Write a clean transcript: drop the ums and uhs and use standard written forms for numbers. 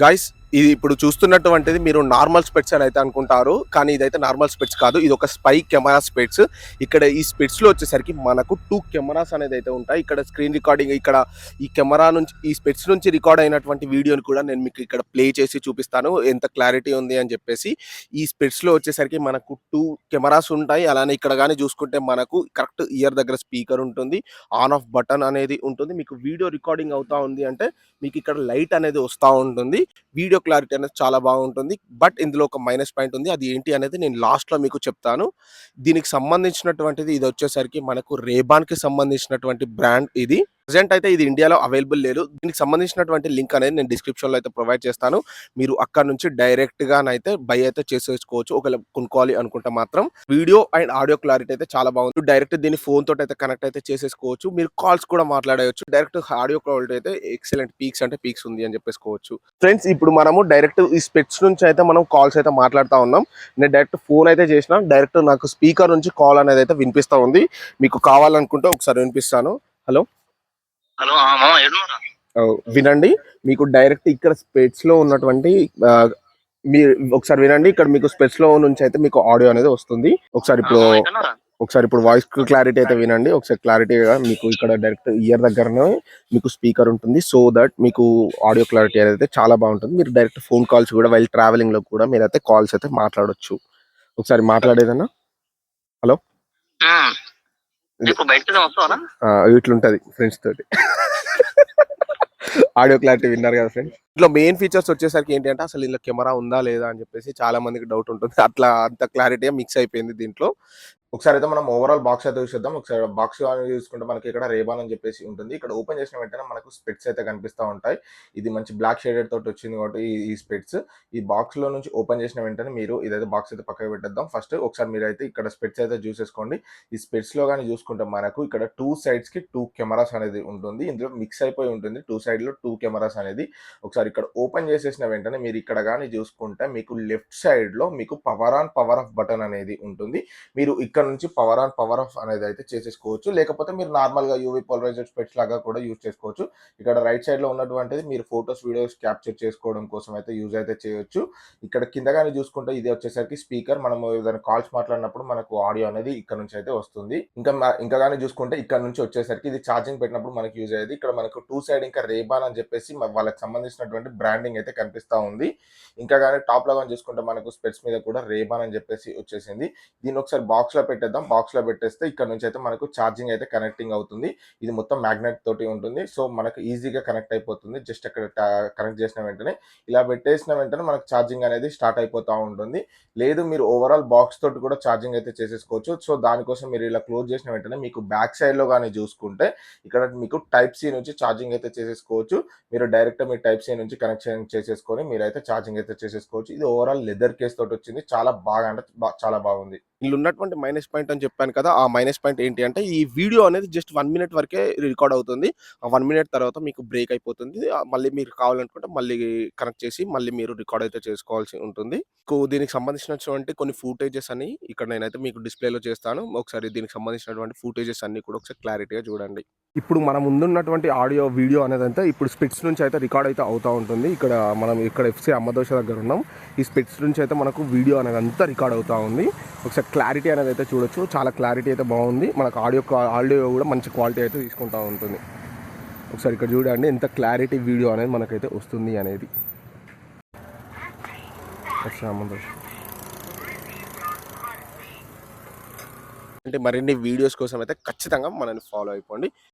Guys ఇది ఇప్పుడు చూస్తున్నటువంటిది మీరు నార్మల్ స్పెట్స్ అని అయితే అనుకుంటారు. కానీ ఇదైతే నార్మల్ స్పెట్స్ కాదు. ఇది ఒక స్పై కెమెరా స్పెట్స్. ఇక్కడ ఈ స్పెట్స్‌లో వచ్చేసరికి మనకు 2 కెమెరాస్ అనేది అయితే ఉంటాయి. ఇక్కడ స్క్రీన్ రికార్డింగ్ ఇక్కడ ఈ కెమెరా నుంచి ఈ స్పెట్స్ నుంచి రికార్డ్ అయినటువంటి వీడియోని కూడా నేను మీకు ఇక్కడ ప్లే చేసి చూపిస్తాను. ఎంత క్లారిటీ ఉంది అని చెప్పేసి. ఈ స్పెట్స్‌లో వచ్చేసరికి మనకు 2 కెమెరాస్ ఉంటాయి. అలానే ఇక్కడ గాని చూసుకుంటే మనకు కరెక్ట్ ఇయర్ దగ్గర స్పీకర్ ఉంటుంది. ఆన్ ఆఫ్ బటన్ అనేది ఉంటుంది. మీకు వీడియో రికార్డింగ్ అవుతా ఉంది అంటే మీకు ఇక్కడ లైట్ అనేది వస్తా ఉంటుంది. వీడియో క్లారిటీ అనేది చాలా బాగుంటుంది. బట్ ఇందులో ఒక మైనస్ పాయింట్ ఉంది. అది ఏంటి అనేది నేను లాస్ట్‌లో మీకు చెప్తాను. దీనికి సంబంధించినటువంటిది ఇది వచ్చేసరికి మనకు రేబాన్‌కి సంబంధించినటువంటి బ్రాండ్ ఇది. ప్రెజెంట్ అయితే ఇది ఇండియాలో అవైలబుల్ లేదు. దీనికి సంబంధించినటువంటి లింక్ అనేది నేను డిస్క్రిప్షన్‌లో అయితే ప్రొవైడ్ చేస్తాను. మీరు అక్కడ నుంచి డైరెక్ట్‌గానైతే బై అయితే చేసేసుకోవచ్చు. ఒకవేళ కొనుక్కోవాలి అనుకుంటే మాత్రం. వీడియో అండ్ ఆడియో క్లారిటీ అయితే చాలా బాగుంది. డైరెక్ట్ దీన్ని ఫోన్ తోటి అయితే కనెక్ట్ అయితే చేసేసుకోవచ్చు. మీరు కాల్స్ కూడా మాట్లాడేయొచ్చు. డైరెక్ట్ ఆడియో క్వాలిటీ అయితే ఎక్సలెంట్ పీక్స్ అంటే పీక్స్ ఉంది అని చెప్పేసుకోవచ్చు. ఫ్రెండ్స్ ఇప్పుడు మనము డైరెక్ట్ ఈ స్పెట్స్ నుంచి అయితే మనం కాల్స్ అయితే మాట్లాడుతా ఉన్నాం. నేను డైరెక్ట్ ఫోన్ అయితే చేసిన డైరెక్ట్ నాకు స్పీకర్ నుంచి కాల్ అనేది అయితే వినిపిస్తా ఉంది. మీకు కావాలనుకుంటే ఒకసారి వినిపిస్తాను. హలో హలో మామ ఏడున్నారా? వినండి. మీకు డైరెక్ట్ ఇక్కడ స్పెట్స్ లో ఉన్నటువంటి మీరు ఒకసారి వినండి. ఇక్కడ మీకు స్పెట్స్ లో నుంచి అయితే మీకు ఆడియో అనేది వస్తుంది. ఒకసారి ఇప్పుడు వాయిస్ క్లారిటీ అయితే వినండి. ఒకసారి క్లారిటీగా మీకు ఇక్కడ డైరెక్ట్ ఇయర్ దగ్గరనే మీకు స్పీకర్ ఉంటుంది. సో దట్ మీకు ఆడియో క్లారిటీ అయితే చాలా బాగుంటుంది. మీరు డైరెక్ట్ ఫోన్ కాల్స్ కూడా వైల్ ట్రావెలింగ్ లో కూడా మీరైతే కాల్స్ అయితే మాట్లాడొచ్చు. ఒకసారి మాట్లాడేదన్నా. హలో ఇట్లుంటది ఫ్రెండ్స్ తోటి. ఆడియో క్లారిటీ విన్నారు కదా ఫ్రెండ్స్. ఇట్లా మెయిన్ ఫీచర్స్ వచ్చేసరికి ఏంటి అంటే అసలు ఇందులో కెమెరా ఉందా లేదా అని చెప్పేసి చాలా మందికి డౌట్ ఉంటుంది. అట్లా అంత క్లారిటీ మిక్స్ అయిపోయింది దీంట్లో. ఒకసారి అయితే మనం ఓవరాల్ బాక్స్ అయితే చూసేద్దాం. ఒకసారి బాక్స్ చూసుకుంటే మనకి ఇక్కడ రేబాన్ అని చెప్పేసి ఉంటుంది. ఇక్కడ ఓపెన్ చేసిన వెంటనే మనకు స్పెట్స్ అయితే కనిపిస్తూ ఉంటాయి. ఇది మంచి బ్లాక్ షేడెడ్ తోటి వచ్చింది కాబట్టి ఈ స్పెట్స్ ఈ బాక్స్ లో నుంచి ఓపెన్ చేసిన వెంటనే మీరు ఇదైతే బాక్స్ అయితే పక్కకు పెట్టేద్దాం. ఫస్ట్ ఒకసారి మీరు అయితే ఇక్కడ స్పెట్స్ అయితే చూసేసుకోండి. ఈ స్పెట్స్ లో కానీ చూసుకుంటే మనకు ఇక్కడ 2 sides కి 2 కెమెరాస్ అనేది ఉంటుంది. ఇందులో మిక్స్ అయిపోయి ఉంటుంది 2 side లో 2 కెమెరాస్ అనేది. ఒకసారి ఇక్కడ ఓపెన్ చేసేసిన వెంటనే మీరు ఇక్కడ కానీ చూసుకుంటే మీకు లెఫ్ట్ సైడ్ లో మీకు power on power of button అనేది ఉంటుంది. మీరు ఇక్కడ నుంచి పవర్ ఆన్ పవర్ ఆఫ్ అనేది అయితే చేసేసుకోవచ్చు. లేకపోతే మీరు నార్మల్ గా యూవీ పోలరైజర్ స్పెట్స్ లాగా కూడా యూజ్ చేసుకోవచ్చు. ఇక్కడ రైట్ సైడ్ లో ఉన్నటువంటిది మీరు ఫోటోస్ వీడియోస్ క్యాప్చర్ చేసుకోవడం కోసం అయితే యూజ్ అయితే చేయొచ్చు. ఇక్కడ కిందగానే చూసుకుంటే ఇది వచ్చేసరికి స్పీకర్. మనము ఏదైనా కాల్స్ మాట్లాడినప్పుడు మనకు ఆడియో అనేది ఇక్కడ నుంచి అయితే వస్తుంది. ఇంకా కానీ చూసుకుంటే ఇక్కడ నుంచి వచ్చేసరికి ఇది ఛార్జింగ్ పెట్టినప్పుడు మనకి యూజ్ అయ్యేది. ఇక్కడ మనకు 2 side ఇంకా రేబాన్ అని చెప్పేసి వాళ్ళకి సంబంధించినటువంటి బ్రాండింగ్ అయితే కనిపిస్తా ఉంది. ఇంకా కానీ టాప్ లో కానీ చూసుకుంటే మనకు స్పెట్స్ మీద కూడా రేబాన్ అని చెప్పేసి వచ్చేసింది. దీన్ని ఒకసారి బాక్స్ లో పెట్టేద్దాం. బాక్స్ లో పెట్టేస్తే ఇక్కడ నుంచి అయితే మనకు ఛార్జింగ్ అయితే కనెక్టింగ్ అవుతుంది. ఇది మొత్తం మ్యాగ్నెట్ తోటి ఉంటుంది. సో మనకు ఈజీగా కనెక్ట్ అయిపోతుంది. జస్ట్ అక్కడ కనెక్ట్ చేసిన వెంటనే ఇలా పెట్టేసిన వెంటనే మనకు ఛార్జింగ్ అనేది స్టార్ట్ అయిపోతూ ఉంటుంది. లేదు మీరు ఓవరాల్ బాక్స్ తోటి కూడా ఛార్జింగ్ అయితే చేసేసుకోవచ్చు. సో దానికోసం మీరు ఇలా క్లోజ్ చేసిన వెంటనే మీకు బ్యాక్ సైడ్ లో కానీ చూసుకుంటే ఇక్కడ మీకు టైప్ సి నుంచి ఛార్జింగ్ అయితే చేసేసుకోవచ్చు. మీరు డైరెక్ట్ మీ టైప్ సి నుంచి కనెక్షన్ చేసేసుకొని మీరైతే ఛార్జింగ్ అయితే చేసేసుకోవచ్చు. ఇది ఓవరాల్ లెదర్ కేస్ తోటి వచ్చింది. చాలా బాగా అంటే చాలా బాగుంది. ఇందులో ఉన్నటువంటి మైనస్ పాయింట్ అని చెప్పాను కదా. ఆ మైనస్ పాయింట్ ఏంటి అంటే ఈ వీడియో అనేది జస్ట్ 1 minute వరకే రికార్డ్ అవుతుంది. ఆ 1 minute తర్వాత మీకు బ్రేక్ అయిపోతుంది. మళ్ళీ మీరు కావాలనుకుంటే మళ్ళీ కనెక్ట్ చేసి మళ్ళీ మీరు రికార్డ్ అయితే చేసుకోవాల్సి ఉంటుంది. దీనికి సంబంధించినటువంటి కొన్ని ఫూటేజెస్ అని ఇక్కడ నేనైతే మీకు డిస్ప్లేలో చేస్తాను. ఒకసారి దీనికి సంబంధించినటువంటి ఫూటేజెస్ అన్ని కూడా ఒకసారి క్లారిటీగా చూడండి. ఇప్పుడు మన ముందున్నటువంటి ఆడియో వీడియో అనేది అంతా ఇప్పుడు స్పెట్స్ నుంచి అయితే రికార్డ్ అయితే అవుతూ ఉంటుంది. మనం ఇక్కడ ఎఫ్సి అమ్మదోష దగ్గర ఉన్నాం. ఈ స్పెట్స్ నుంచి అయితే మనకు వీడియో అనేది అంతా రికార్డ్ అవుతూ ఉంది. ఒకసారి క్లారిటీ అనేది అయితే చూడొచ్చు. చాలా క్లారిటీ అయితే బాగుంది. మనకు ఆడియో కూడా మంచి క్వాలిటీ అయితే తీసుకుంటూ ఉంటుంది. ఒకసారి ఇక్కడ చూడండి ఎంత క్లారిటీ వీడియో అనేది మనకైతే వస్తుంది అనేది. అంటే మరిన్ని వీడియోస్ కోసం అయితే ఖచ్చితంగా మనల్ని ఫాలో అయిపోండి.